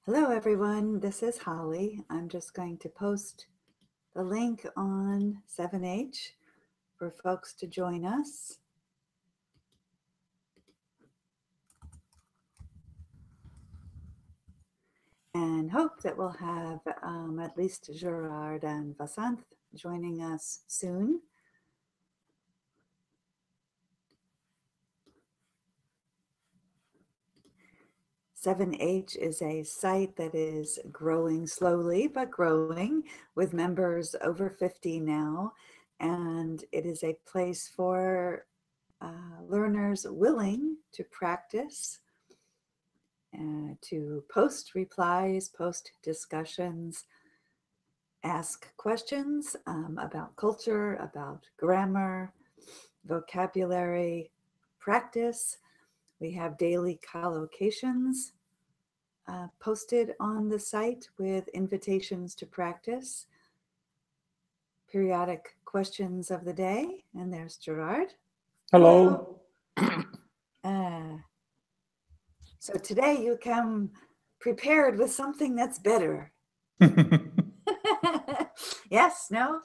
Hello, everyone. This is Holly. I'm just going to post the link on 7H for folks to join us. And hope that we'll have at least Gerard and Vasanth joining us soon. "7H" is a site that is growing slowly, but growing, with members over 50 now. And it is a place for learners willing to practice, to post replies, post discussions, ask questions about culture, about grammar, vocabulary, practice. We have daily collocations posted on the site with invitations to practice, periodic questions of the day. And there's Gerard. Hello. So today you come prepared with something that's better. Yes, no?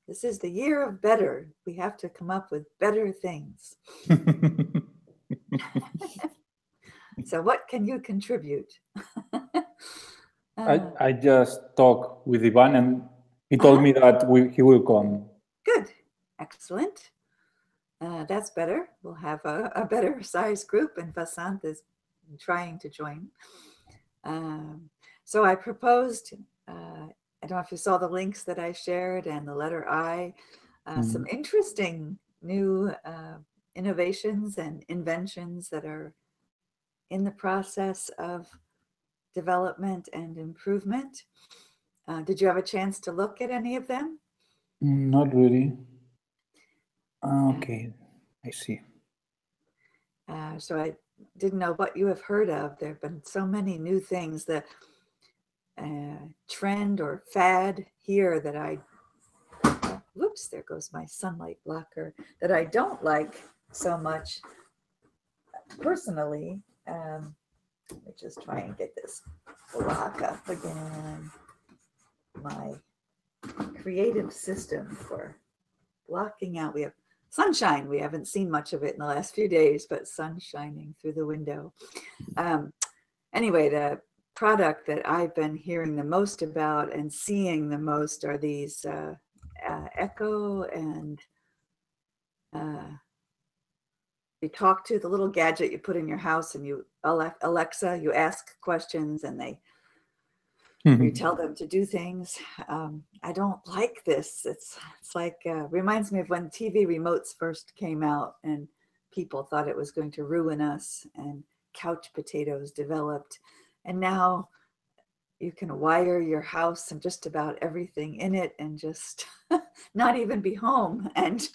This is the year of better. We have to come up with better things. So what can you contribute? I just talked with Ivan and he told me that he will come. Good. Excellent. That's better. We'll have a better size group, and Vasanth is trying to join. So I proposed, I don't know if you saw the links that I shared and the letter I, some interesting new innovations and inventions that are in the process of development and improvement. Did you have a chance to look at any of them? Not really. Okay, I see. So I didn't know what you have heard of. There have been so many new things. The trend or fad here that whoops, there goes my sunlight blocker, that I don't like so much personally. Let me just try and get this block up again. My creative system for blocking out. We have sunshine. We haven't seen much of it in the last few days, but sun shining through the window. Anyway, the product that I've been hearing the most about and seeing the most are these Echo and you talk to the little gadget you put in your house, and you, Alexa, you ask questions and you tell them to do things. I don't like this. It's like, reminds me of when TV remotes first came out and people thought it was going to ruin us, and couch potatoes developed. And now you can wire your house and just about everything in it and just not even be home and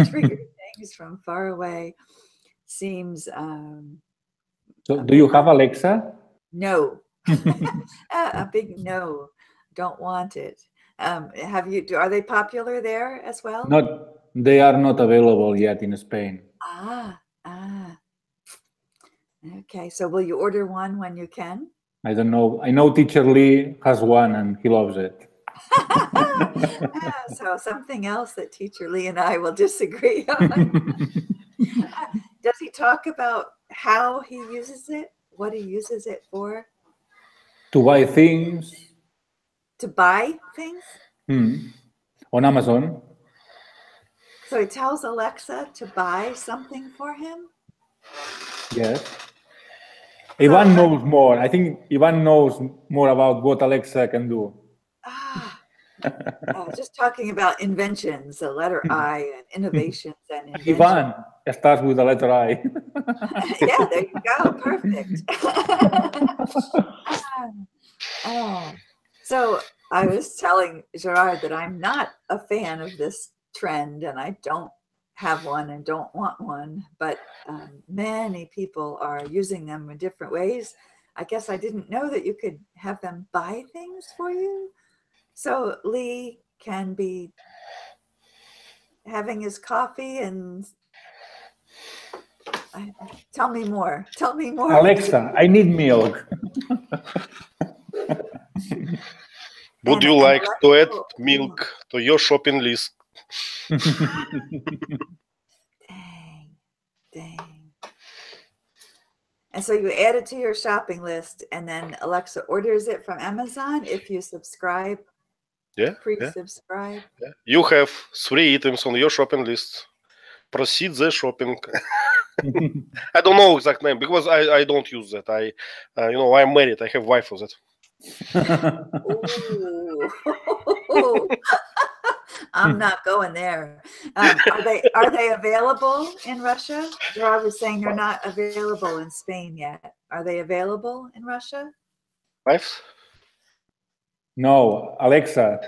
trigger things from far away. Seems So do you have Alexa? No. A big no. Don't want it. Are they popular there as well? They are not available yet in Spain. Okay, so will you order one when you can? I don't know. I know Teacher Lee has one and he loves it. So something else that Teacher Lee and I will disagree on. Does he talk about how he uses it? What he uses it for? To buy things. To buy things? On Amazon. So he tells Alexa to buy something for him? Yes. Ivan knows more. I think Ivan knows more about what Alexa can do. Just talking about inventions, the letter I, and innovations and inventions. Ivan starts with the letter I. Yeah, there you go. Perfect. So I was telling Gerard that I'm not a fan of this trend, and I don't have one and don't want one, but many people are using them in different ways. I guess I didn't know that you could have them buy things for you. So Lee can be having his coffee and tell me more. Tell me more. Alexa, I need milk. Would you like to add milk to your shopping list? Dang. And so you add it to your shopping list, and then Alexa orders it from Amazon if you subscribe. Yeah. Pre-subscribe. Yeah. You have 3 items on your shopping list. Proceed the shopping. I don't know exact name because I don't use that. I'm married. I have wife for that. Ooh. I'm not going there. Are they available in Russia? You're always saying they're not available in Spain yet. Are they available in Russia? Wives? No, Alexa.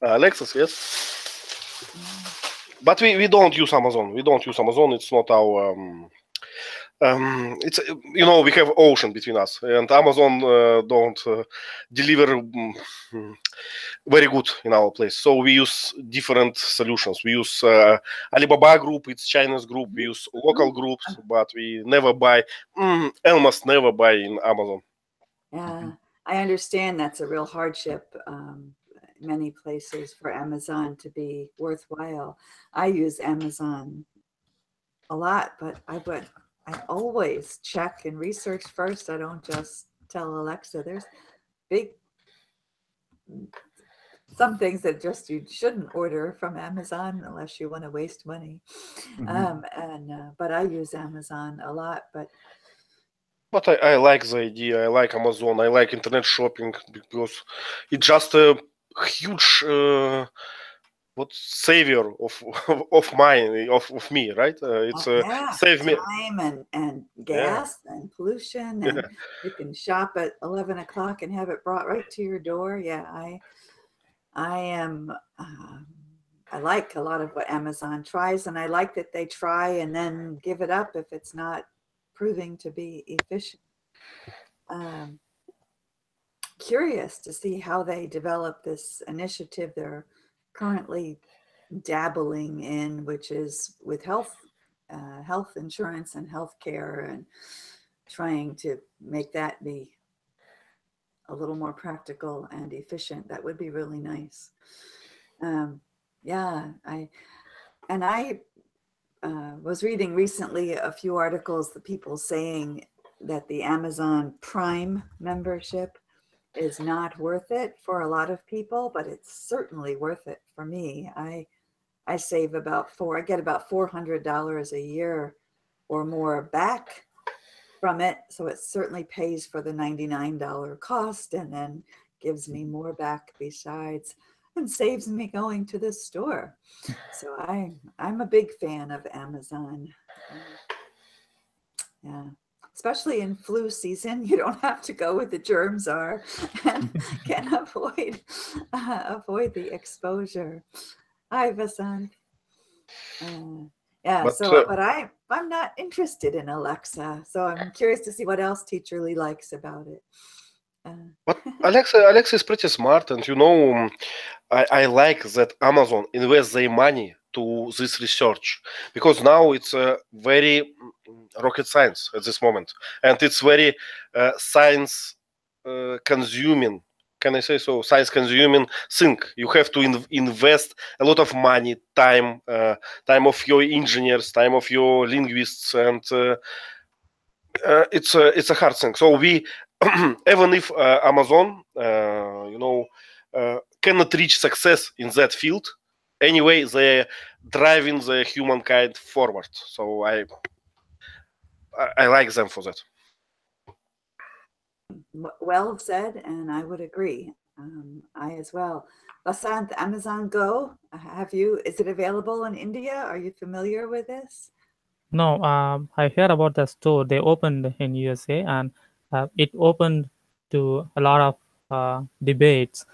Alexa's, yes. But we don't use Amazon. We don't use Amazon. It's not our. It's we have ocean between us, and Amazon don't deliver very good in our place. So we use different solutions. We use Alibaba group. It's China's group. We use local groups, but we never buy. Almost never buy in Amazon. Yeah, I understand that's a real hardship. Many places for Amazon to be worthwhile. I use Amazon a lot, but I always check and research first. I don't just tell Alexa. There's some things that just you shouldn't order from Amazon unless you want to waste money. But I use Amazon a lot. But I like the idea. I like Amazon. I like internet shopping because it's just a huge savior of me, right? It's save me time and gas and pollution, and you can shop at 11 o'clock and have it brought right to your door. Yeah, I like a lot of what Amazon tries, and I like that they try and then give it up if it's not proving to be efficient. Curious to see how they develop this initiative they're currently dabbling in, which is with health insurance and healthcare, and trying to make that be a little more practical and efficient. That would be really nice. I was reading recently a few articles that people saying that the Amazon Prime membership is not worth it for a lot of people, but it's certainly worth it for me. I save I get about $400 a year or more back from it. So it certainly pays for the $99 cost and then gives me more back besides, and saves me going to the store. So I'm a big fan of Amazon. Yeah. Especially in flu season, you don't have to go where the germs are and can avoid the exposure. Hi, Vasant. But I'm not interested in Alexa, so I'm curious to see what else Teacher Lee likes about it. But Alexa is pretty smart, and I like that Amazon invests their money to this research, because now it's a very rocket science at this moment, and it's very science consuming. Can I say so? Science consuming thing. You have to invest a lot of money, time of your engineers, time of your linguists, and it's a hard thing. So we even if Amazon cannot reach success in that field, anyway they're driving the humankind forward. So I like them for that. Well said, and I would agree. I as well. Vasant, Amazon Go, is it available in India? Are you familiar with this? No, I heard about the store. They opened in USA, and it opened to a lot of debates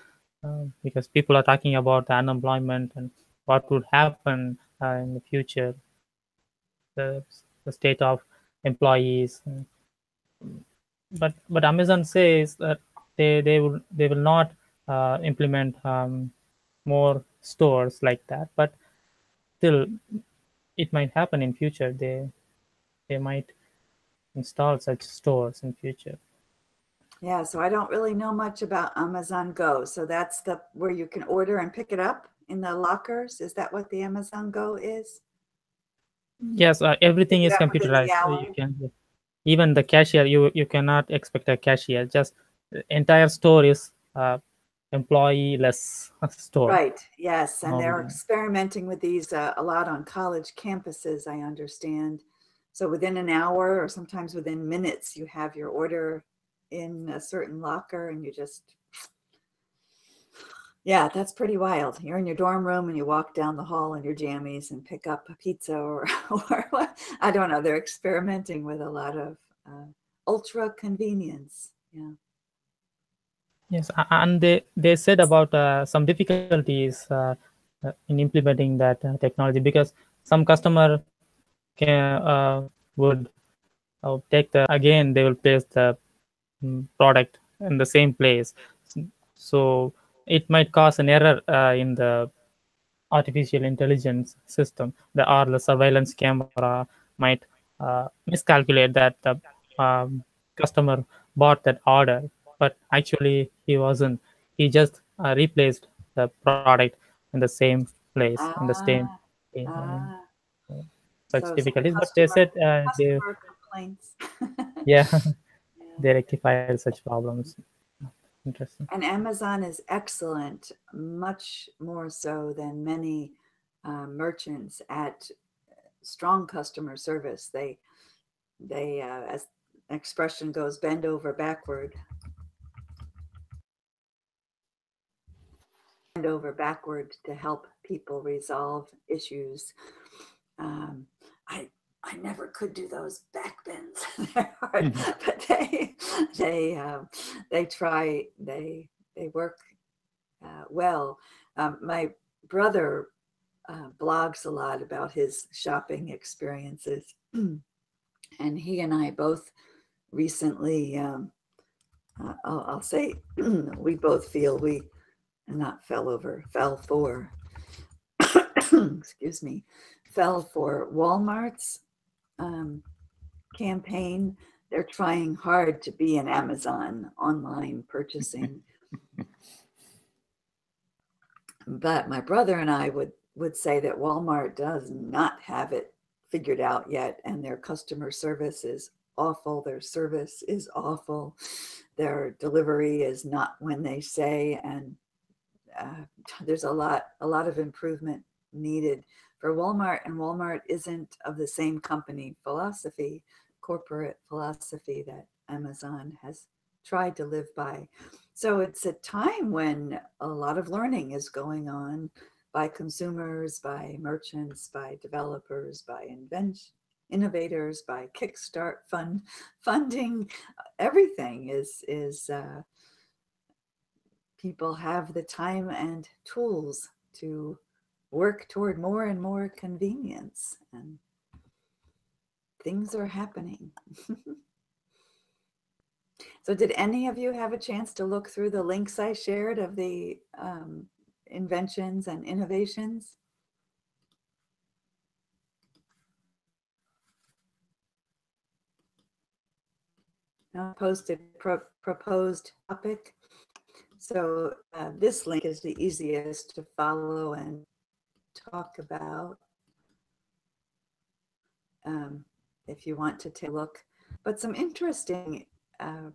because people are talking about the unemployment and what would happen in the future, the state of employees. But Amazon says that they will not implement more stores like that, but still it might happen in future. They might install such stores in future. Yeah, so I don't really know much about Amazon Go. So that's the where you can order and pick it up in the lockers. Is that what the Amazon Go is? Yes, everything Pick it is up within the computerized. hour. You can even the cashier. You cannot expect a cashier. Just the entire store is employee-less store. Right. Yes, and they're Um, experimenting with these a lot on college campuses, I understand. So within an hour or sometimes within minutes, you have your order in a certain locker and you just, yeah, that's pretty wild. You're in your dorm room and you walk down the hall in your jammies and pick up a pizza or what. I don't know. They're experimenting with a lot of ultra convenience. Yeah. Yes, and they said about some difficulties in implementing that technology, because some customer would take the again they will place the product in the same place, so it might cause an error in the artificial intelligence system. The surveillance camera might miscalculate that the customer bought that order, but actually he wasn't. He just replaced the product in the same place, in the same Ah, uh, ah. such So some difficulties. But they said they, customer complaints. yeah, Yeah. they rectified such problems. Interesting. And Amazon is excellent, much more so than many merchants at strong customer service. They as expression goes, bend over backward, bend over backward to help people resolve issues. Um, I I never could do those back bends. They're hard, but they try. They work well. My brother blogs a lot about his shopping experiences, and he and I both recently. I'll say we both feel we not fell for. Excuse me, fell for Walmart's campaign. They're trying hard to be an Amazon online purchasing. But my brother and I would say that Walmart does not have it figured out yet, and their customer service is awful. Their service is awful. Their delivery is not when they say, and there's a lot of improvement needed for Walmart, and Walmart isn't of the same company philosophy, corporate philosophy that Amazon has tried to live by. So it's a time when a lot of learning is going on by consumers, by merchants, by developers, by innovators, by Kickstart funding. Everything is people have the time and tools to work toward more and more convenience, and things are happening. So did any of you have a chance to look through the links I shared of the inventions and innovations? I posted proposed topic. So this link is the easiest to follow and talk about if you want to take a look. But some interesting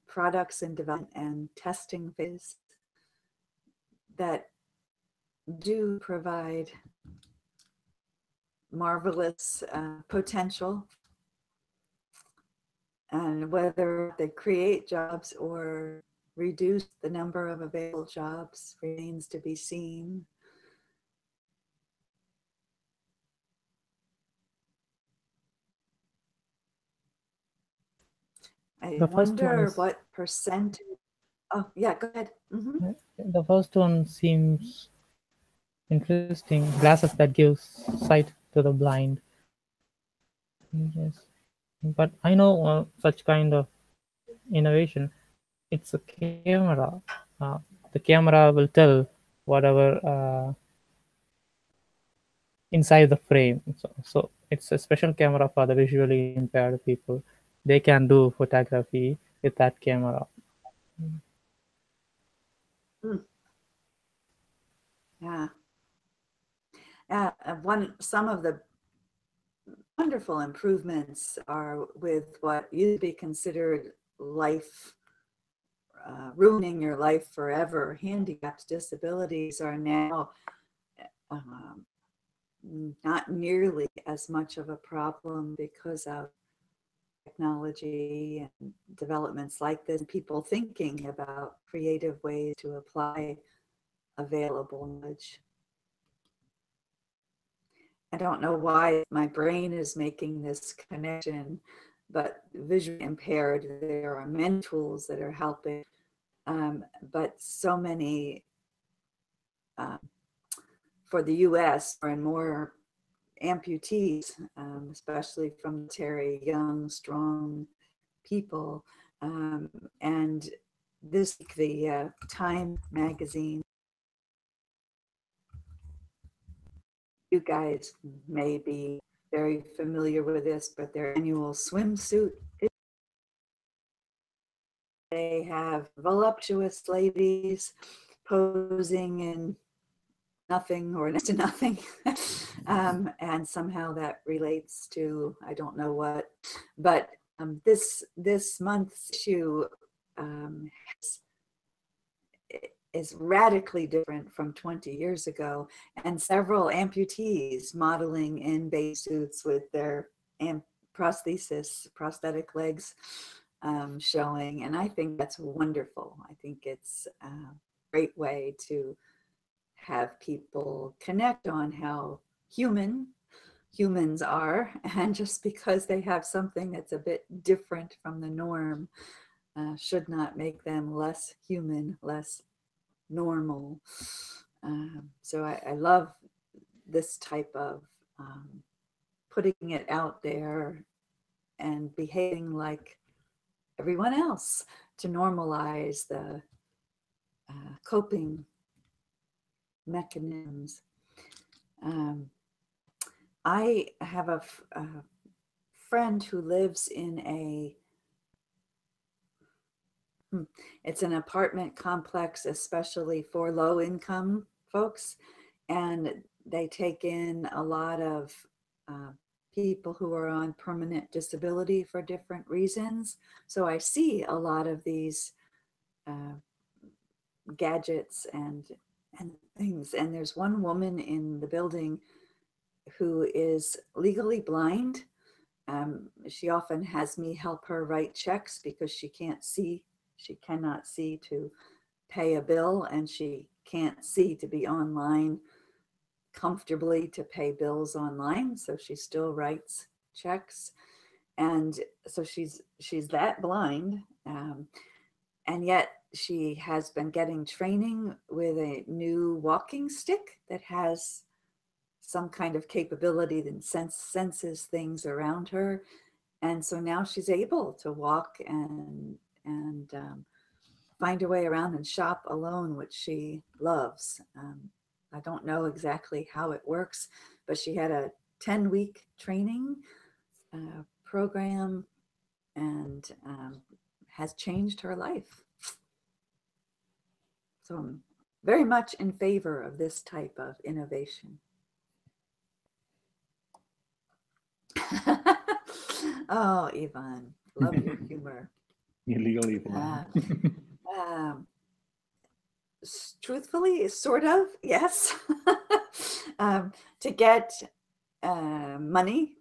products in development and testing phase that do provide marvelous potential, and whether they create jobs or reduce the number of available jobs remains to be seen. I wonder what percentage. Oh, yeah, go ahead. Mm-hmm. The first one seems interesting. Glasses that gives sight to the blind. Yes, but I know such kind of innovation. It's a camera. The the camera will tell whatever inside the frame. So it's a special camera for the visually impaired people. They can do photography with that camera. Yeah. Some of the wonderful improvements are with what used to be considered life, ruining your life forever. Handicaps, disabilities are now not nearly as much of a problem because of technology and developments like this, people thinking about creative ways to apply available knowledge. I don't know why my brain is making this connection, but visually impaired, there are many tools that are helping, but so many for the US and more amputees, especially from military, young, strong people. And this, the Time magazine, you guys may be very familiar with this, but their annual swimsuit, they have voluptuous ladies posing in nothing or next to nothing. And somehow that relates to, I don't know what, but this month's issue is radically different from 20 years ago, and several amputees modeling in bathing suits with their prosthetic legs showing, and I think that's wonderful. I think it's a great way to have people connect on how humans are, and just because they have something that's a bit different from the norm should not make them less human, less normal. So I love this type of putting it out there and behaving like everyone else to normalize the coping mechanisms. I have a friend who lives in it's an apartment complex, especially for low income folks, and they take in a lot of people who are on permanent disability for different reasons. So I see a lot of these gadgets and things. And there's one woman in the building who is legally blind. She often has me help her write checks because she can't see. She cannot see to pay a bill, and she can't see to be online comfortably to pay bills online. So she still writes checks. And so she's that blind. And yet she has been getting training with a new walking stick that has some kind of capability that senses things around her. And so now she's able to walk and find her way around and shop alone, which she loves. I don't know exactly how it works, but she had a 10-week training program and has changed her life. So I'm very much in favor of this type of innovation. Oh, Ivan, love your humor. Illegally. Truthfully, sort of, yes. To get money,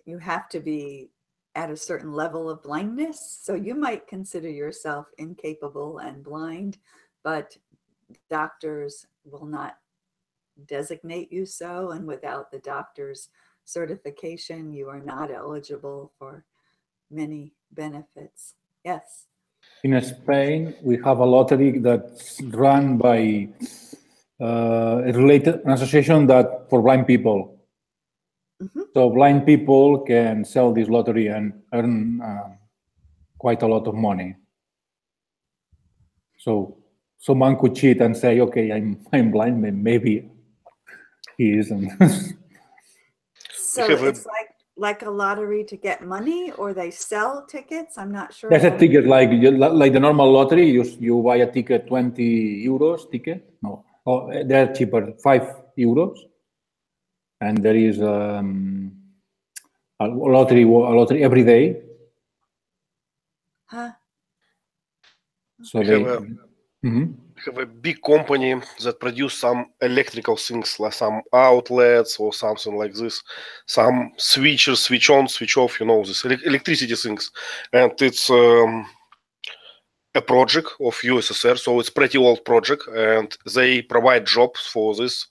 you have to be at a certain level of blindness. So you might consider yourself incapable and blind, but doctors will not designate you so. And without the doctor's certification, you are not eligible for many benefits. Yes. In Spain, we have a lottery that's run by an association that for blind people. Mm-hmm. So blind people can sell this lottery and earn quite a lot of money. So someone could cheat and say, okay, I'm blind, maybe he isn't. So it's like a lottery to get money, or they sell tickets. I'm not sure. There's a ticket like the normal lottery. You buy a ticket, 20 euros ticket. No, they're cheaper, 5 euros. And there is a lottery every day. Huh? So We have a big company that produce some electrical things, like some outlets or something like this, some switchers, switch on, switch off, you know, this electricity things. And it's a project of USSR, so it's pretty old project, and they provide jobs for this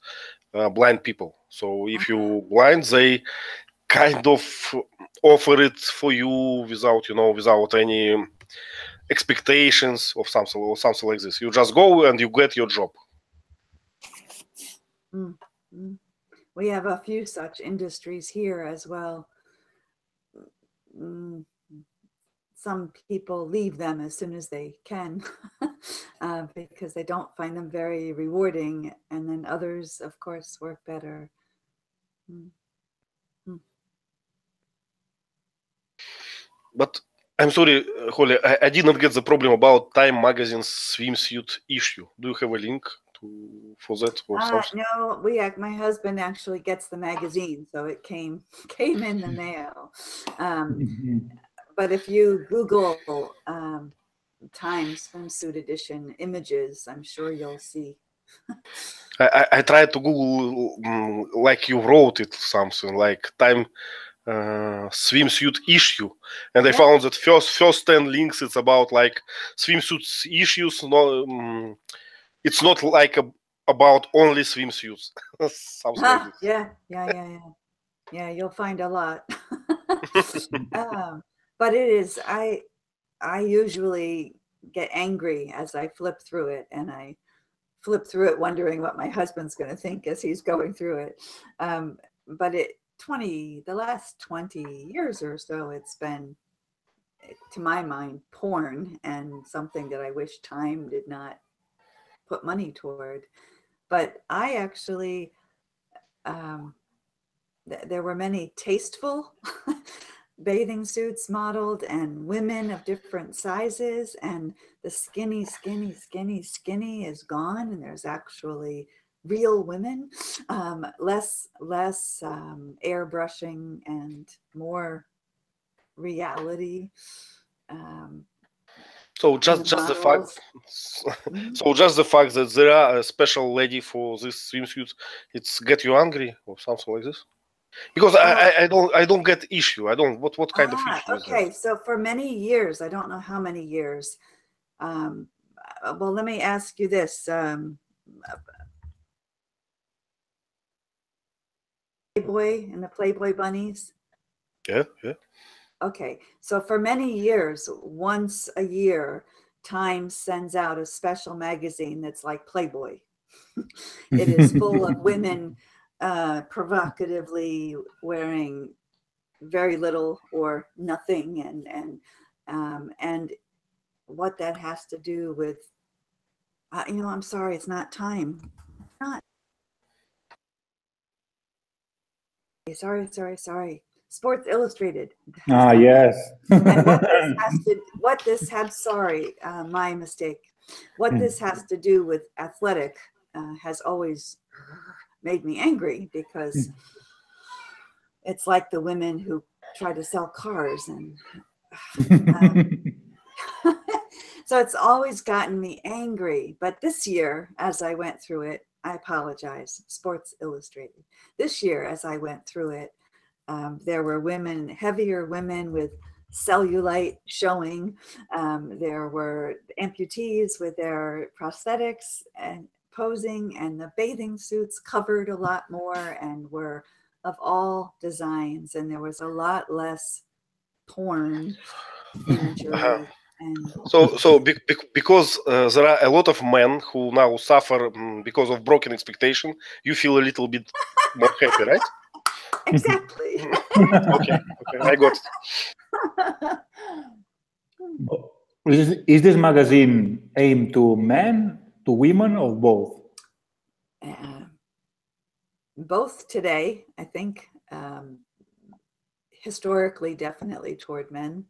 blind people. So if you blind, they kind of offer it for you without, you know, without any expectations of something or something like this. You just go and you get your job. We have a few such industries here as well. Some people leave them as soon as they can because they don't find them very rewarding, and then others, of course, work better. But I'm sorry, Holly, I didn't get the problem about Time Magazine's swimsuit issue. Do you have a link for that or something? No, my husband actually gets the magazine, so it came in the mail. But if you Google Time swimsuit edition images, I'm sure you'll see. I tried to Google like you wrote it, something like Time swimsuit issue, and I found that first 10 links it's about like swimsuits issues. No, it's not like about only swimsuits. Something like this. Yeah. You'll find a lot. But it is. I usually get angry as I flip through it, and I flip through it wondering what my husband's going to think as he's going through it. But the last 20 years or so, it's been, to my mind, porn, and something that I wish Time did not put money toward. But I actually, there were many tasteful bathing suits modeled, and women of different sizes, and the skinny is gone, and there's actually real women, less airbrushing and more reality. So just the fact, just the fact that there are a special lady for this swimsuit, it's get you angry or something like this. Because I don't get issue. I don't what kind of issue is that? Okay, so for many years, I don't know how many years. Well, let me ask you this. Playboy and the Playboy bunnies? Yeah. Okay, so for many years, once a year, Time sends out a special magazine that's like Playboy. It is full of women provocatively wearing very little or nothing, and what that has to do with, I'm sorry, it's not Time. Sorry. Sports Illustrated. Yes. And what this has, sorry, my mistake. What this has to do with athletic has always made me angry, because it's like the women who try to sell cars, and so it's always gotten me angry. But this year, as I went through it, I apologize, Sports Illustrated. This year, as I went through it, there were heavier women with cellulite showing. There were amputees with their prosthetics and posing, and the bathing suits covered a lot more and were of all designs, and there was a lot less porn imagery. So because there are a lot of men who now suffer because of broken expectation, you feel a little bit more happy, right? Exactly. Okay, I got it. Is this magazine aimed to men to women or both? Both today, I think, historically, definitely toward men.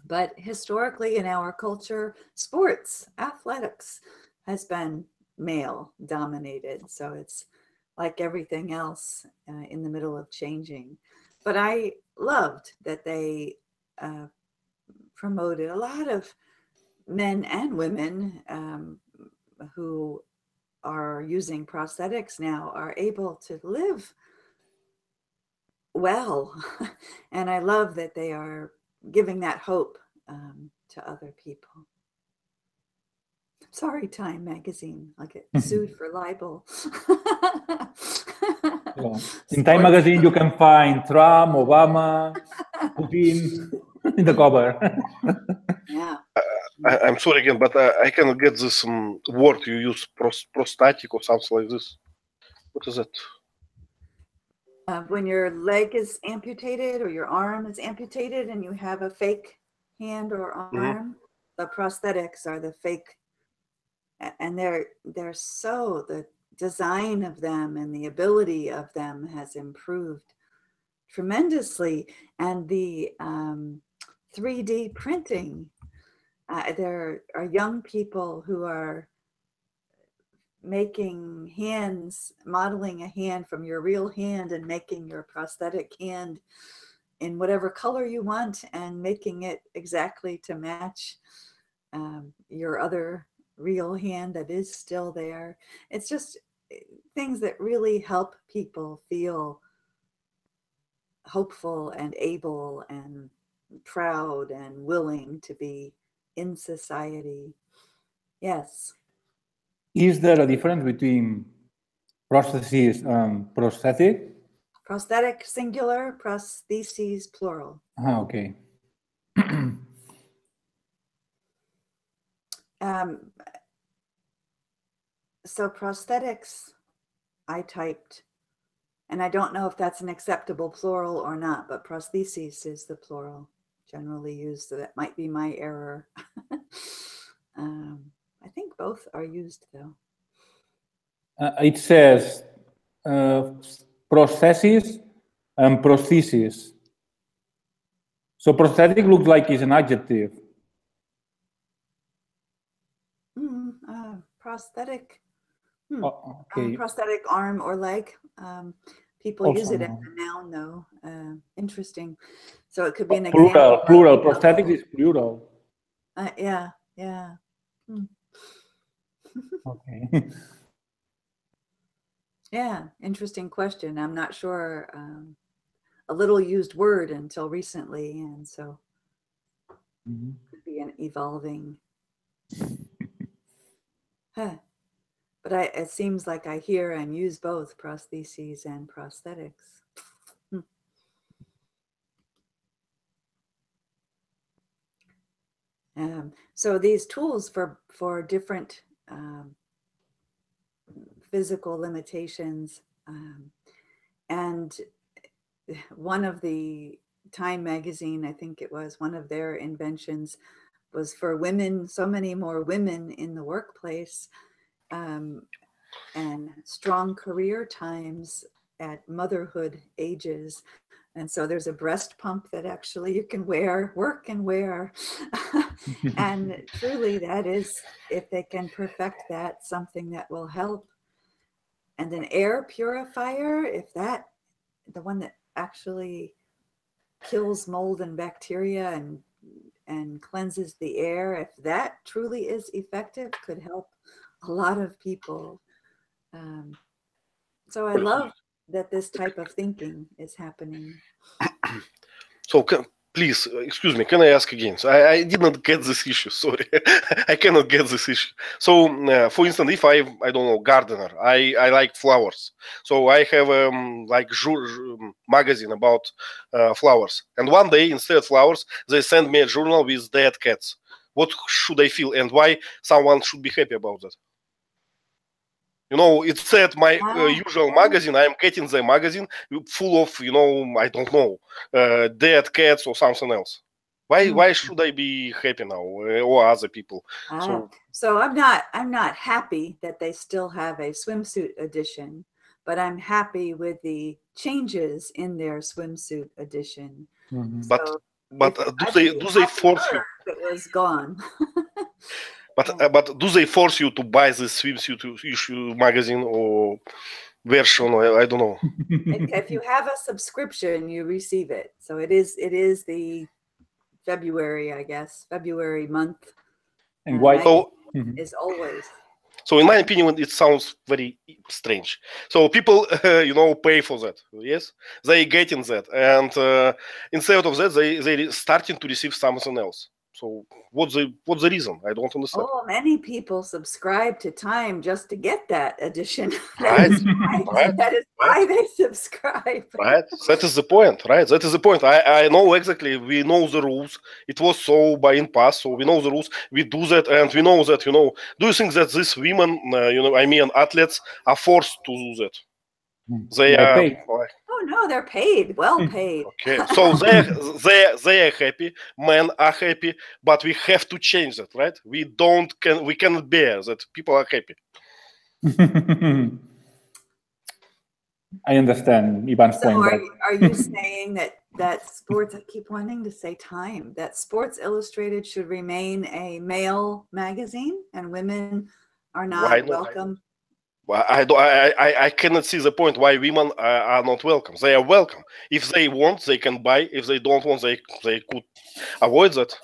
But historically in our culture, sports, athletics has been male dominated. So it's like everything else in the middle of changing. But I loved that they promoted a lot of men and women who are using prosthetics now are able to live well. And I love that they are giving that hope to other people. Sorry, Time Magazine. I'll get sued for libel. Yeah. In Time Magazine, you can find Trump, Obama, Putin in the cover. Yeah. I'm sorry again, but I cannot get this word you use, prostatic or something like this. What is it? When your leg is amputated or your arm is amputated and you have a fake hand or arm, the prosthetics are the fake, and they're so, the design of them and the ability of them has improved tremendously. And the 3D printing, there are young people who are making hands, modeling a hand from your real hand and making your prosthetic hand in whatever color you want and making it exactly to match your other real hand that is still there. It's just things that really help people feel hopeful and able and proud and willing to be in society. Yes. Is there a difference between prosthesis and prosthetic? Prosthetic singular, prostheses plural. Okay. So prosthetics, I typed, and I don't know if that's an acceptable plural or not, but prostheses is the plural generally used. So that might be my error. I think both are used though. It says prosthesis and prosthesis. So prosthetic looks like it's an adjective. Prosthetic. Okay. Prosthetic arm or leg. People Also use it as noun. a noun though. Interesting. So it could be an Plural, example. plural. Prosthetic is plural. Yeah. Okay. Yeah, interesting question. I'm not sure. A little used word until recently, and so could be an evolving. But it seems like I hear and use both prostheses and prosthetics. So these tools for different physical limitations, and one of the Time Magazine, I think it was, one of their inventions was for women, so many more women in the workplace, and strong career times at motherhood ages. And so there's a breast pump that actually you can work and wear. And truly that is, if they can perfect that, something that will help. And an air purifier, if that, the one that actually kills mold and bacteria and cleanses the air, if that truly is effective, could help a lot of people. So I love that this type of thinking is happening. So please, excuse me, can I ask again? So I did not get this issue, sorry. I cannot get this issue. So, for instance, if I don't know, gardener, I like flowers. So I have like magazine about flowers. And one day, instead of flowers, they send me a journal with dead cats. What should I feel and why someone should be happy about that? You know, it said my usual magazine. I am getting the magazine full of, I don't know, dead cats or something else. Why should I be happy now or other people? So I'm not happy that they still have a swimsuit edition, but I'm happy with the changes in their swimsuit edition. So But do they force you? It was gone. But do they force you to buy the swimsuit issue magazine or version? I don't know. If you have a subscription, you receive it. So it is the February, I guess, February month. And why is always. So in my opinion, it sounds very strange. So people, pay for that. Yes, they getting that, and instead of that, they starting to receive something else. So what's the reason? I don't understand. Oh, many people subscribe to Time just to get that edition. Right. That is why they subscribe. Right. That is the point. Right. That is the point. I know exactly. We know the rules. It was so by in past, so we know the rules. We do that, and we know that. Do you think that these women, athletes, are forced to do that? They are paid. Oh no, they're paid, well paid. Okay, so they are happy. Men are happy, but we have to change that, right? We cannot bear that people are happy. I understand Ivan's point. Are you saying that sports? I keep wanting to say Time. That Sports Illustrated should remain a male magazine, and women are not welcome. I cannot see the point why women are not welcome. They are welcome. If they want, they can buy. If they don't want, they could avoid that.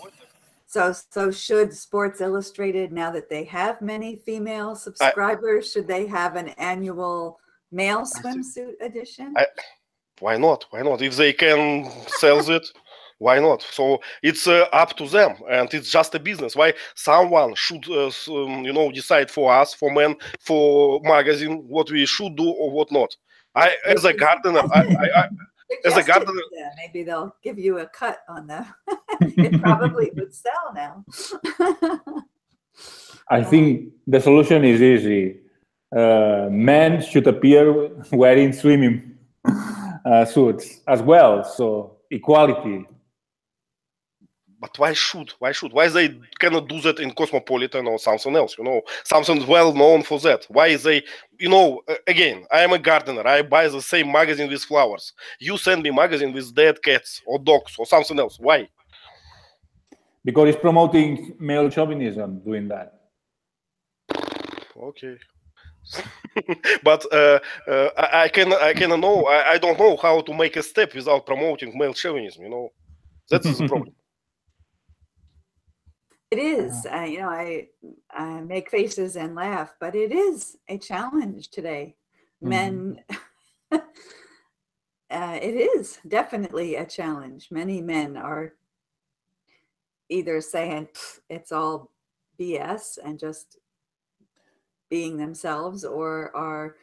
So should Sports Illustrated, now that they have many female subscribers, should they have an annual male swimsuit edition? Why not? Why not? If they can sell it, why not? So it's up to them, and it's just a business. Why someone should, decide for us, for men, for magazine, what we should do or what not? As a gardener, maybe they'll give you a cut on that. It probably would sell now. I think the solution is easy. Men should appear wearing swimming suits as well. So equality. But why should? Why they cannot do that in Cosmopolitan or something else? Something well known for that. Why they? Again, I am a gardener. I buy the same magazine with flowers. You send me magazine with dead cats or dogs or something else. Why? Because it's promoting male chauvinism doing that. Okay. But I don't know how to make a step without promoting male chauvinism. That's the problem. It is. I make faces and laugh, but it is a challenge today. Men, it is definitely a challenge. Many men are either saying it's all BS and just being themselves, or are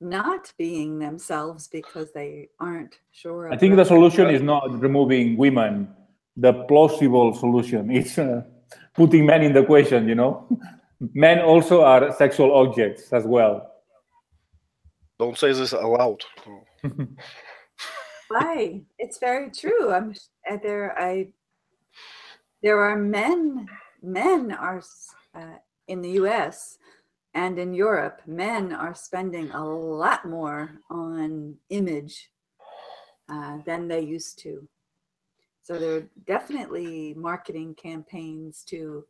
not being themselves because they aren't sure. I think the solution is not removing women. The plausible solution is putting men in the equation, Men also are sexual objects as well. Don't say this aloud. Why? It's very true. There are men are in the US and in Europe, men are spending a lot more on image than they used to. So there are definitely marketing campaigns to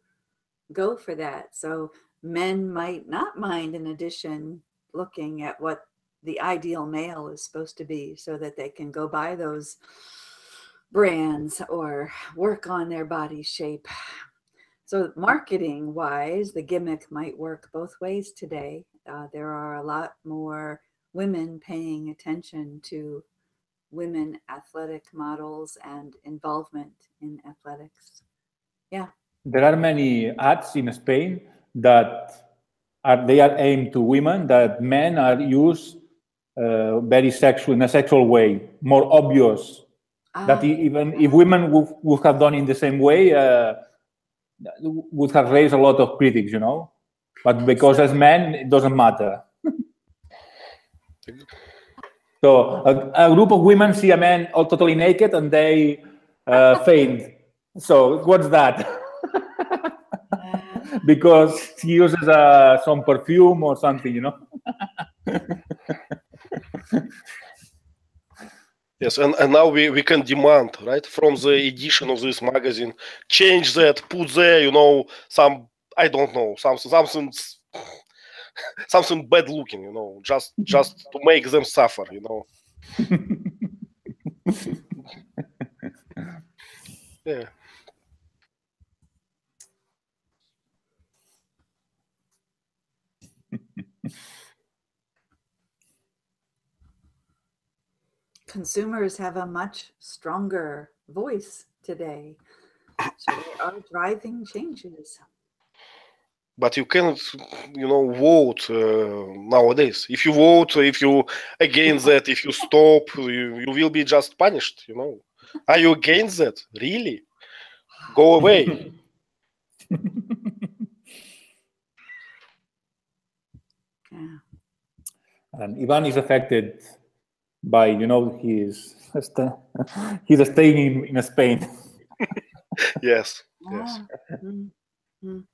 go for that. So men might not mind, in addition, looking at what the ideal male is supposed to be so that they can go buy those brands or work on their body shape. So marketing wise, the gimmick might work both ways today. There are a lot more women paying attention to women athletic models and involvement in athletics. Yeah. There are many ads in Spain that are aimed to women, that men are used very sexual, in a sexual way, more obvious. That even if women would have done in the same way, would have raised a lot of critics, But because as men, it doesn't matter. So a group of women see a man all totally naked and they faint. So what's that? Because he uses some perfume or something, you know. Yes, and now we can demand, right, from the edition of this magazine, change that, put there, you know, some, I don't know, something bad looking, you know, just to make them suffer, you know. Yeah. Consumers have a much stronger voice today, so they are driving changes. But you cannot, you know, vote nowadays. If you vote, if you against that, if you stop, you will be just punished, you know. Are you against that? Really? Go away. Yeah. And Ivan is affected by, you know, he's staying in Spain. Yes. Ah, mm, mm.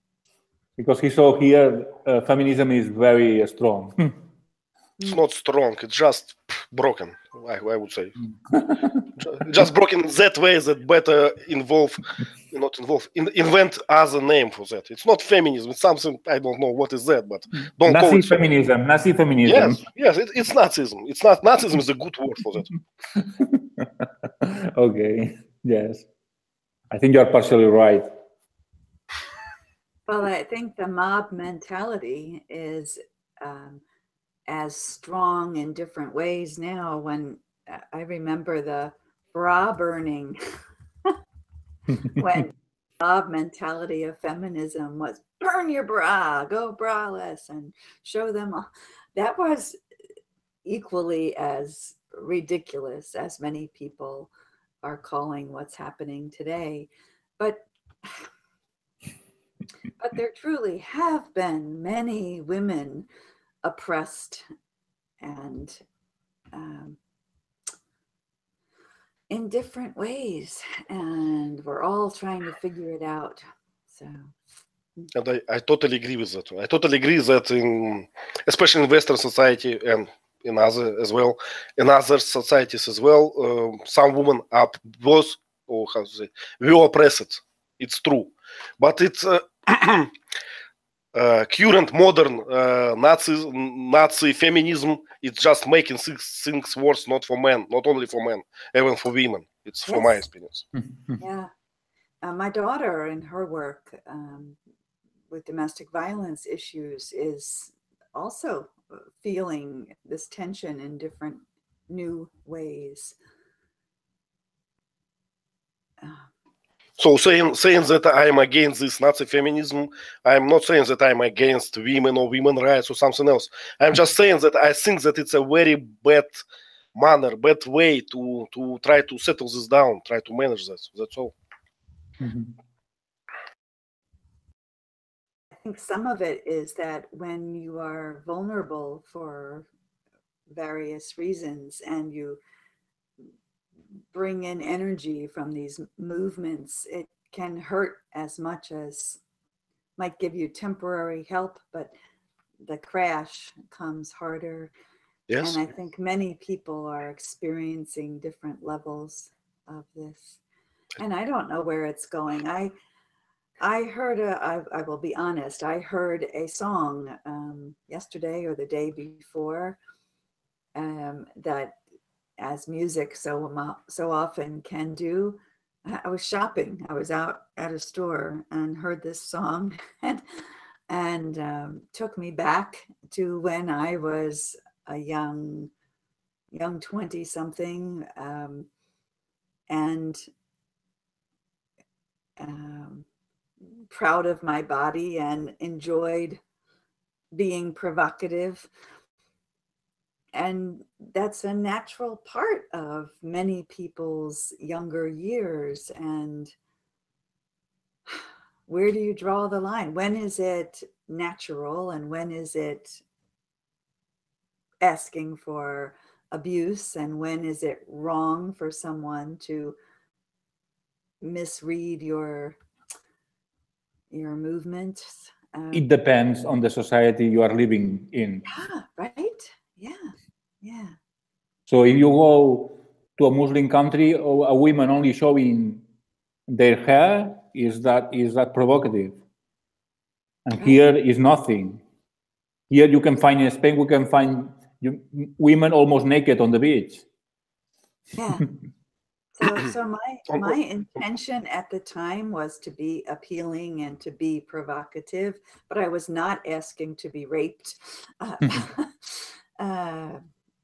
Because he saw here feminism is very strong. It's not strong. It's just broken. I would say, just broken that way that better invent other name for that. It's not feminism. It's something I don't know what is that, but don't call it feminism. Nazi feminism. Yes, it's Nazism. It's not Nazism is a good word for that. Okay. Yes, I think you're partially right. Well, I think the mob mentality is as strong in different ways now. When I remember the bra burning, when mob mentality of feminism was burn your bra, go braless, and show them all. That was equally as ridiculous as many people are calling what's happening today. But there truly have been many women oppressed and in different ways, and we're all trying to figure it out. So, and I totally agree with that. I totally agree that especially in Western society and in other as well, in other societies as well, some women are both, or how to say, were oppressed. It's true, but it's current modern Nazi feminism. It's just making things worse, not for men, not only for men, even for women. It's from my experience. Yeah, my daughter in her work with domestic violence issues is also feeling this tension in different new ways. So saying that I am against this Nazi feminism, I'm not saying that I'm against women or women rights or something else. I'm just saying that I think that it's a very bad manner, bad way to try to settle this down, try to manage that. That's all. I think some of it is that when you are vulnerable for various reasons and you bring in energy from these movements, it can hurt as much as might give you temporary help, but the crash comes harder. Yes. And I think many people are experiencing different levels of this. And I don't know where it's going. I heard I will be honest, I heard a song yesterday or the day before that, as music so often can do, I was shopping. I was out at a store and heard this song and took me back to when I was a young 20 something and proud of my body and enjoyed being provocative. And that's a natural part of many people's younger years. And where do you draw the line? When is it natural and when is it asking for abuse? And when is it wrong for someone to misread your movements. It depends on the society you are living in. Yeah, right? Yeah, yeah. So if you go to a Muslim country, or a woman only showing their hair, is that provocative? And Right. here is nothing. Here you can find, in Spain, we can find women almost naked on the beach. Yeah. So my intention at the time was to be appealing and to be provocative, but I was not asking to be raped.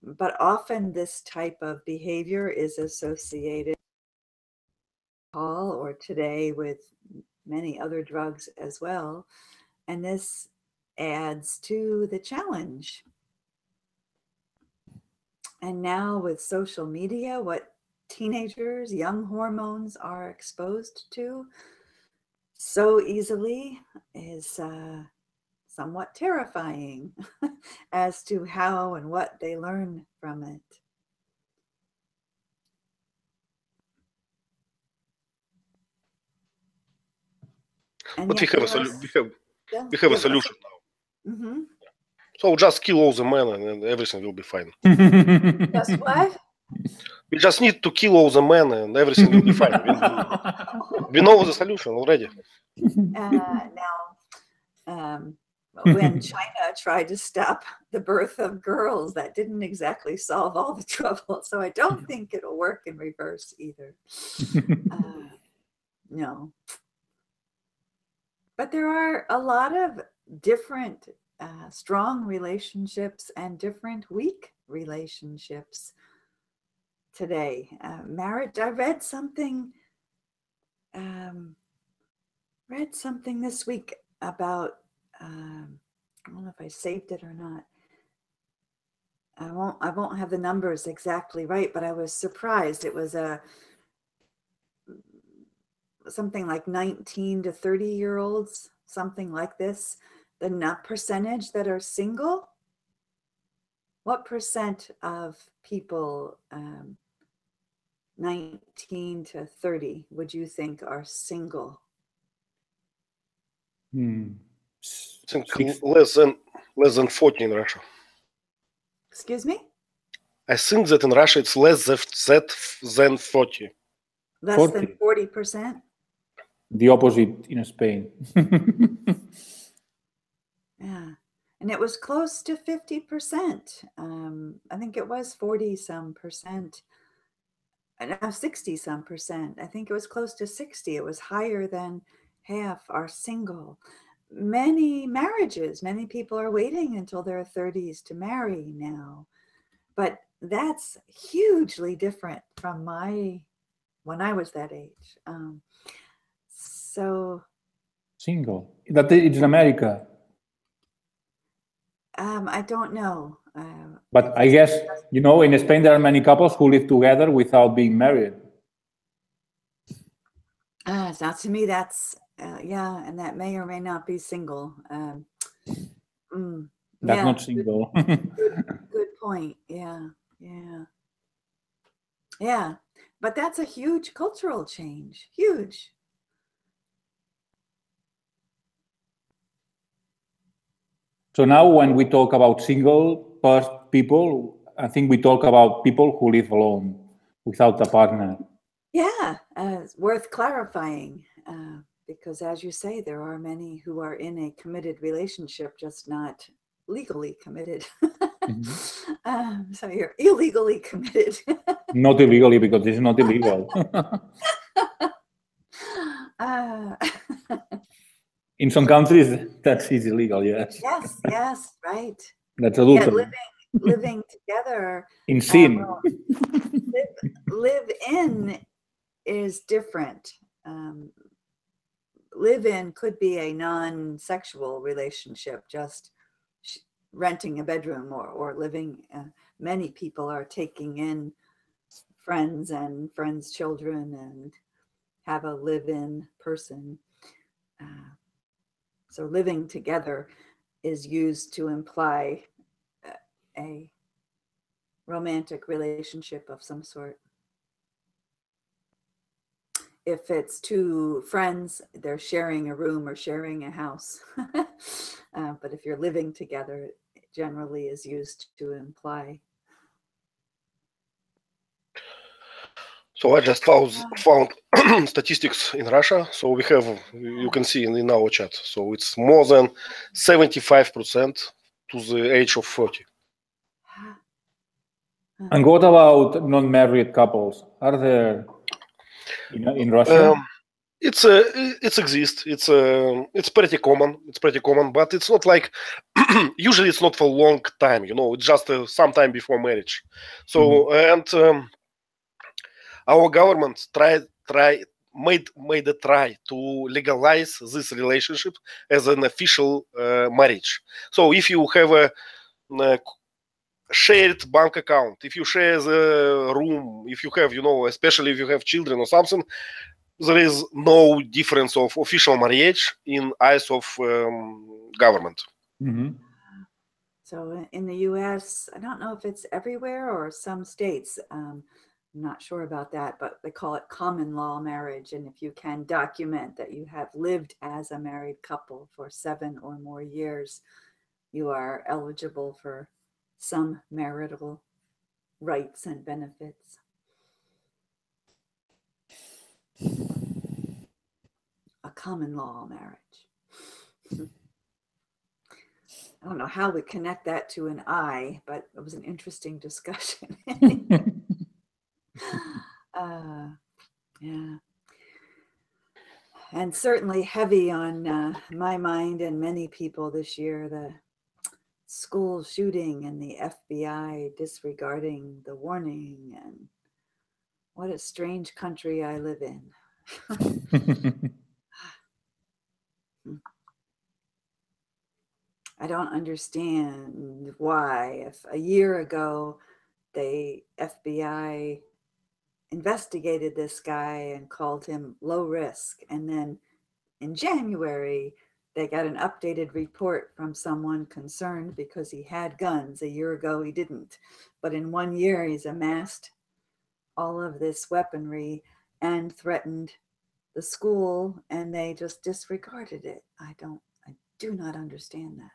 But often this type of behavior is associated with alcohol, or today with many other drugs as well. And this adds to the challenge. And now with social media, what teenagers, young hormones are exposed to so easily is somewhat terrifying as to how and what they learn from it. And But yet we have a solution now. Mm-hmm. So just kill all the men and everything will be fine. Just what? We just need to kill all the men and everything will be fine. We know the solution already. Now, when China tried to stop the birth of girls, that didn't exactly solve all the trouble. So I don't think it'll work in reverse either. No. But there are a lot of different strong relationships and different weak relationships today. Marriage, I read something this week about, I don't know if I saved it or not. I won't have the numbers exactly right, but I was surprised. It was something like 19 to 30-year-olds, something like this. The percentage that are single. What percent of people 19 to 30 would you think are single? I think less than 40 in Russia. Excuse me? I think that in Russia it's less than 40. Less than 40%? The opposite in Spain. Yeah. And it was close to 50%. I think it was 40-some percent. Now 60-some percent. I think it was close to 60. It was higher than half are single. Many marriages, many people are waiting until their 30s to marry now. But that's hugely different from when I was that age. So single. That it's in America. I don't know. But I guess, in Spain, there are many couples who live together without being married. Now to me, that's, yeah, and that may or may not be single. That's not single. Good point. Yeah. But that's a huge cultural change. Huge. So now when we talk about single people, I think we talk about people who live alone without a partner. Yeah, it's worth clarifying because as you say, there are many who are in a committed relationship, just not legally committed. Mm-hmm. So you're illegally committed. Not illegally, because it's not illegal. In some countries, that is illegal, yes. Yes, right. That's adultery. Yet living together. In sin. Live in is different. Live in could be a non-sexual relationship, just renting a bedroom or living. Many people are taking in friends and friends' children and have a live-in person. So living together is used to imply a romantic relationship of some sort. if it's two friends, they're sharing a room or sharing a house. But if you're living together, it generally is used to imply. So I just found statistics in Russia. So we have, you can see in our chat. So it's more than 75% to the age of 40. And what about non-married couples? Are there in Russia? It's exists. It's pretty common. It's pretty common, but it's not like usually it's not for a long time. It's just some time before marriage. So and our government made a try to legalize this relationship as an official marriage. So if you have a shared bank account, if you share the room, if you have, especially if you have children or something, there is no difference of official marriage in eyes of government. So in the US, I don't know if it's everywhere or some states. I'm not sure about that, but they call it common law marriage. And if you can document that you have lived as a married couple for 7 or more years, you are eligible for some marital rights and benefits. A common law marriage. I don't know how we connect that to an eye, but it was an interesting discussion. Yeah. And certainly heavy on my mind and many people this year, the school shooting and the FBI disregarding the warning, and what a strange country I live in. I don't understand why, if a year ago the FBI investigated this guy and called him low risk, and then in January they got an updated report from someone concerned because he had guns. A year ago he didn't, but in 1 year he's amassed all of this weaponry and threatened the school, and they just disregarded it. I do not understand that.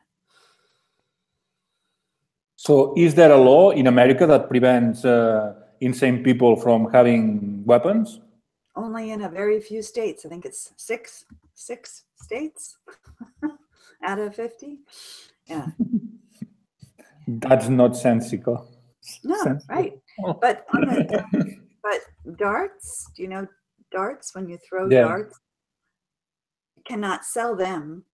So is there a law in America that prevents insane people from having weapons? Only in a very few states. I think it's six states out of 50. Yeah. That's not sensical. No, right. But but darts, do you know darts? When you throw darts, you cannot sell them.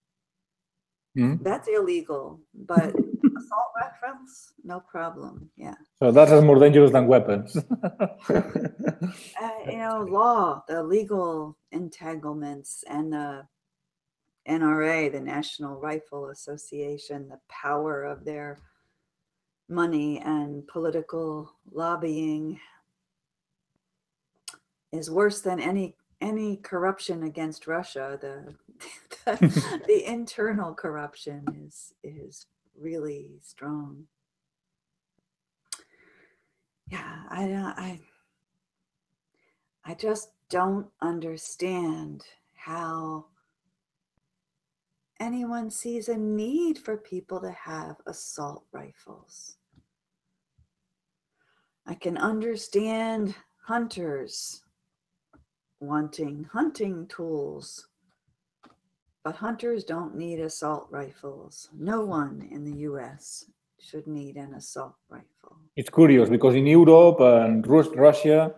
That's illegal. But assault rifles, no problem. Yeah. So that is more dangerous than weapons. Law, the legal entanglements, and the NRA, the National Rifle Association, the power of their money and political lobbying is worse than any corruption against Russia. The internal corruption is really strong. Yeah, I just don't understand how anyone sees a need for people to have assault rifles. I can understand hunters wanting hunting tools, but hunters don't need assault rifles. No one in the US should need an assault rifle. It's curious because in Europe and Russia,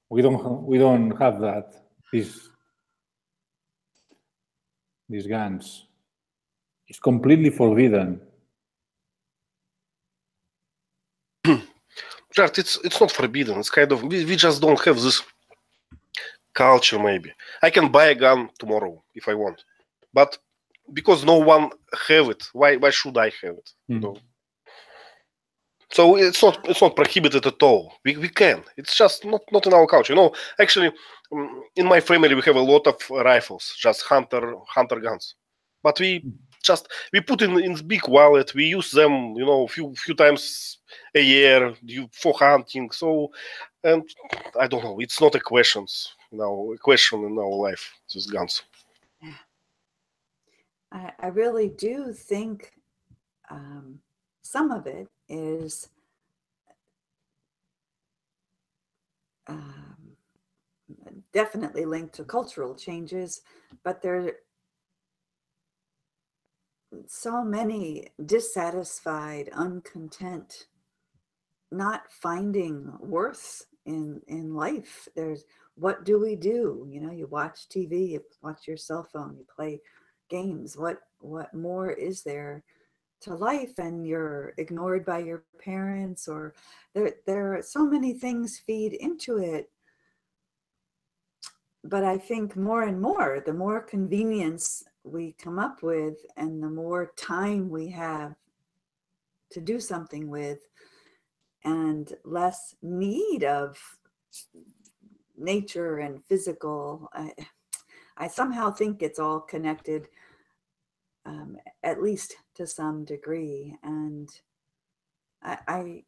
we don't have that. These guns. It's completely forbidden. It's not forbidden. It's kind of we just don't have this culture. Maybe I can buy a gun tomorrow if I want, but because no one have it, why should I have it? So it's not prohibited at all. We can. It's just not in our culture. Actually, in my family we have a lot of rifles, just hunter guns, but we put in big wallet. We use them, few times a year for hunting. So and I don't know. It's not a question in our life. These guns. I really do think some of it is definitely linked to cultural changes, but there are so many dissatisfied, uncontent, not finding worth in life. There's, what do we do? You know, you watch TV, you watch your cell phone, you play games. What more is there to life? And you're ignored by your parents, or there are so many things feed into it. But I think more and more, the more convenience we come up with and the more time we have to do something with, and less need of nature and physical, I somehow think it's all connected, at least to some degree. And I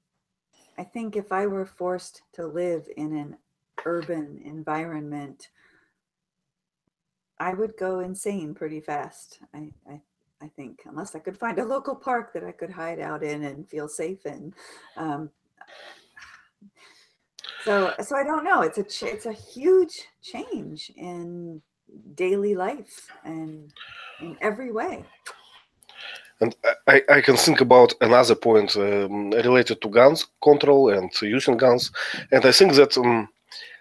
think if I were forced to live in an urban environment, I would go insane pretty fast. I think, unless I could find a local park that I could hide out in and feel safe in. So I don't know. It's a huge change in daily life and in every way. And I can think about another point related to guns control and using guns, and I think that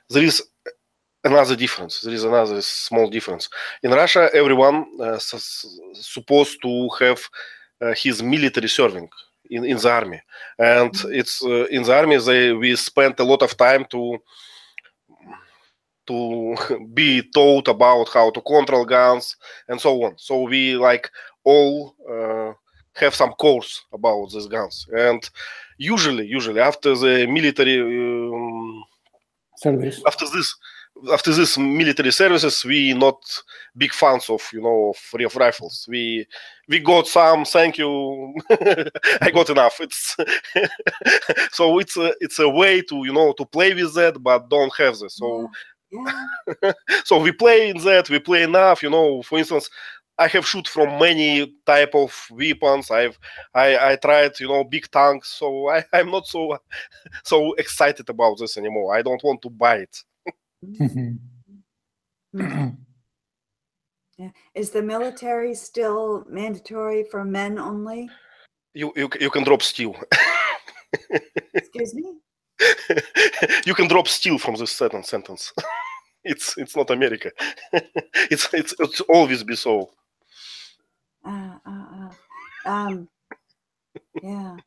there is another difference. There is another small difference. In Russia, everyone supposed to have his military serving in the army, and it's in the army we spent a lot of time to be taught about how to control guns and so on. So we like all have some course about these guns, and usually after the military service, after this military services, we not big fans of of rifles. We got some. Thank you. I got enough. It's so it's a way to to play with that, but don't have this. So so we play in that. We play enough. For instance, I have shoot from many type of weapons. I tried big tanks. So I'm not so excited about this anymore. I don't want to buy it. Yeah. Is the military still mandatory for men only? You can drop steel. Excuse me? You can drop steel from this sentence. It's not America. it's always be so. Yeah.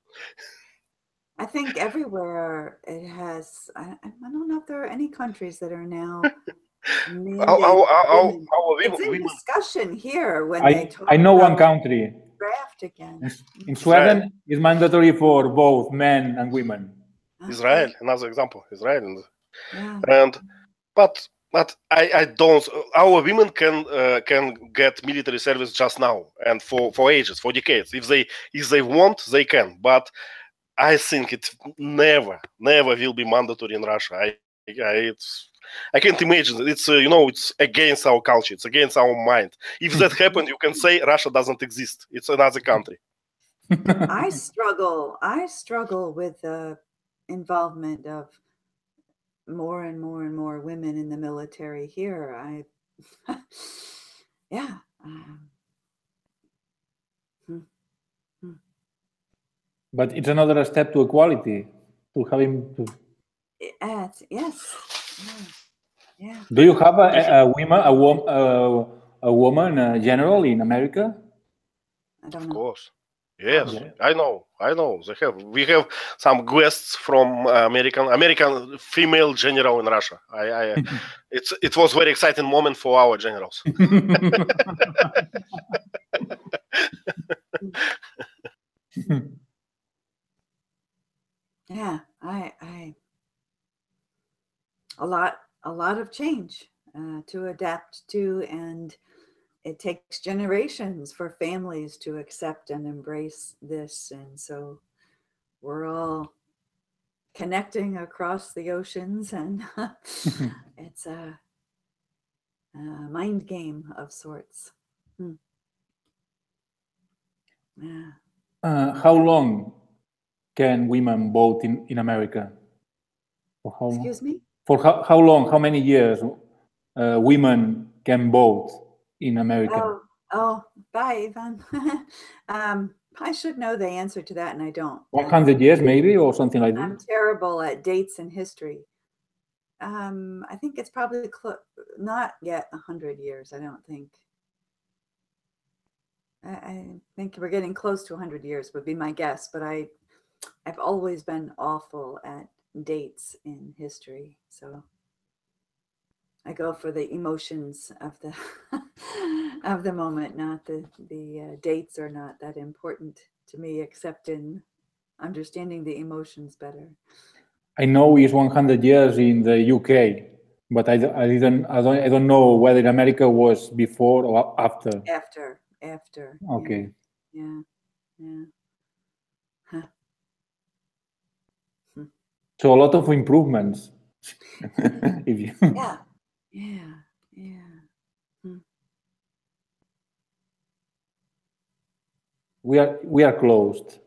I think everywhere it has. I don't know if there are any countries that are now mandating women. It's in discussion here when they talk I know about one country. Draft again. In Sweden, it's mandatory for both men and women. Israel, another example. Israel, yeah. But I don't. Our women can get military service just now and for ages, for decades. If they want, they can. But I think it never will be mandatory in Russia. I can't imagine. It's it's against our culture. It's against our mind. If that happened, you can say Russia doesn't exist. It's another country. I struggle with the involvement of more and more women in the military here. Yeah. But it's another step to equality, to having to. Yes. Yeah. Do you have a woman general in America? I don't know. Of course. Yes, okay. I know. We have some guests from American female general in Russia. It was very exciting moment for our generals. Yeah, a lot of change to adapt to, and it takes generations for families to accept and embrace this, and so we're all connecting across the oceans, and it's a mind game of sorts. Yeah. How long can women vote in America? Excuse me? For how long, how many years women can vote in America? Oh, bye, Ivan. I should know the answer to that, and I don't. 100 years, maybe, or something like that? I'm terrible at dates and history. I think it's probably not yet 100 years, I don't think. I think we're getting close to 100 years would be my guess, but I've always been awful at dates in history, so I go for the emotions of the of the moment. Not the dates are not that important to me, except in understanding the emotions better. I know it's 100 years in the UK, but I don't know whether America was before or after. After. Okay. Yeah. Huh. So a lot of improvements. If you... Yeah. We are closed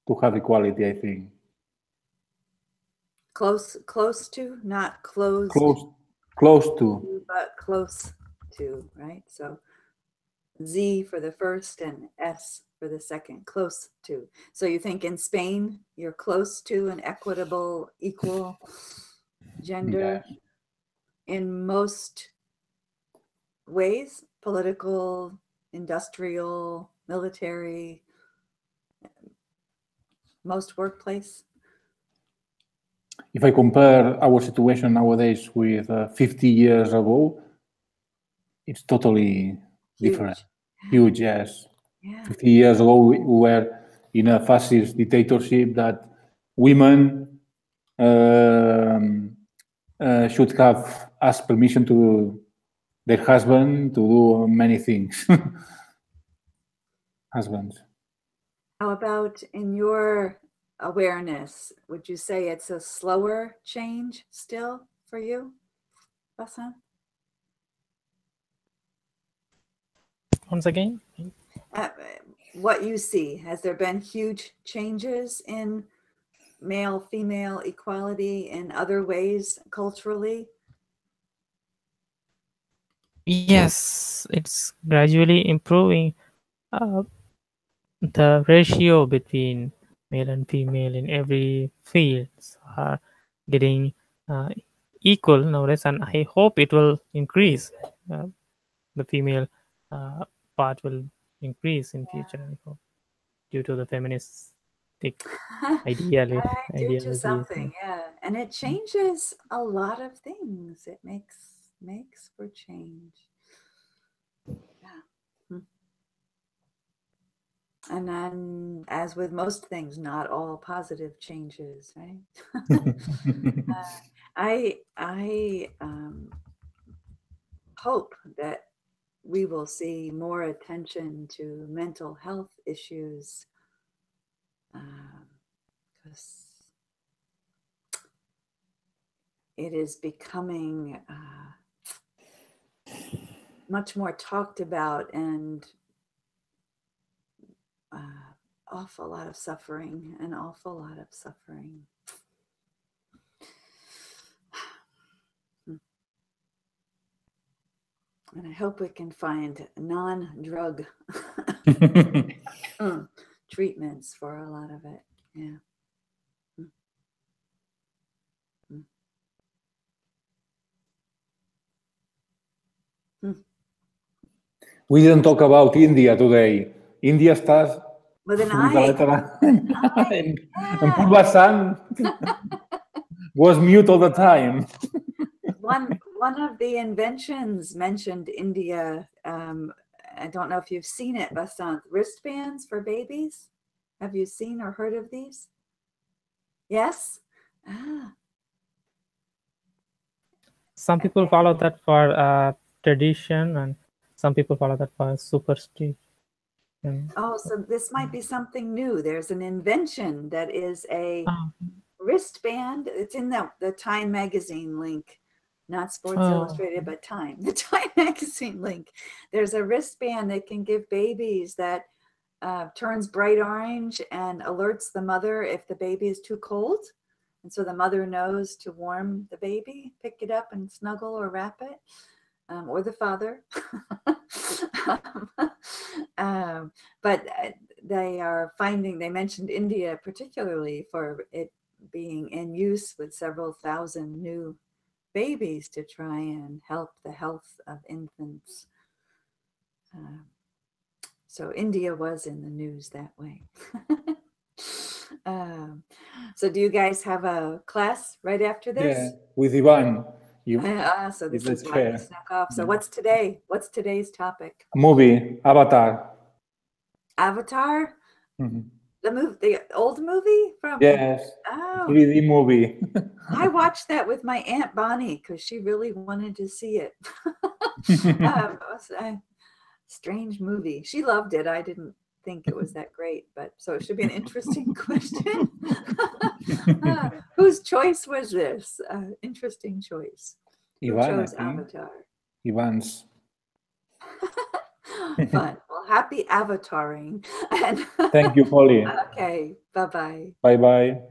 to have equality, I think. Close to, not closed. Close to. But close to, right? So Z for the first and S for the second, close to. So you think in Spain, you're close to an equitable, equal gender in most ways, political, industrial, military, most workplace. If I compare our situation nowadays with 50 years ago, it's totally different. Huge, yes. Yeah. 50 years ago, we were in a fascist dictatorship that women should have asked permission to their husband to do many things. Husbands. How about in your awareness, would you say it's a slower change still for you, Basan? Once again? What you see, has there been huge changes in male-female equality in other ways culturally? Yes, it's gradually improving. The ratio between male and female in every field are getting equal nowadays, and I hope it will increase. The female part will increase in future, I hope, due to the feministic ideology. Due to something, yeah. And it changes a lot of things. It makes for change. Yeah. And then, as with most things, not all positive changes, right? I hope that we will see more attention to mental health issues, because it is becoming much more talked about, and awful lot of suffering, an awful lot of suffering. And I hope we can find non-drug treatments for a lot of it. Yeah. We didn't talk about India today. India starts with an the I. letter I. And poor Basan was mute all the time. One of the inventions mentioned India. I don't know if you've seen it, Basant. Wristbands for babies. Have you seen or heard of these? Yes. Some people follow that for tradition, and some people follow that for superstition. Oh, so this might be something new. There's an invention that is a wristband. It's in the Time magazine link, not Sports Oh. Illustrated, but Time. The Time magazine link. There's a wristband that can give babies that turns bright orange and alerts the mother if the baby is too cold. And so the mother knows to warm the baby, pick it up and snuggle or wrap it, or the father. But they are finding, they mentioned India particularly for it being in use with several thousand new babies to try and help the health of infants. So India was in the news that way. So do you guys have a class right after this? Yeah, with Ivan. So this let's is why we share. snuck off. So Yeah. what's today? What's today's topic? Movie, Avatar. Avatar? Mhm. The old movie from? Yes, Oh, 3D movie. I watched that with my Aunt Bonnie because she really wanted to see it. It was a strange movie. She loved it. I didn't think it was that great, but so it should be an interesting question. Whose choice was this? Interesting choice. Who Ivan, I chose think. Avatar? Ivan's. Fun. Well, happy avataring. And Thank you, Polly. okay. Bye-bye. Bye-bye.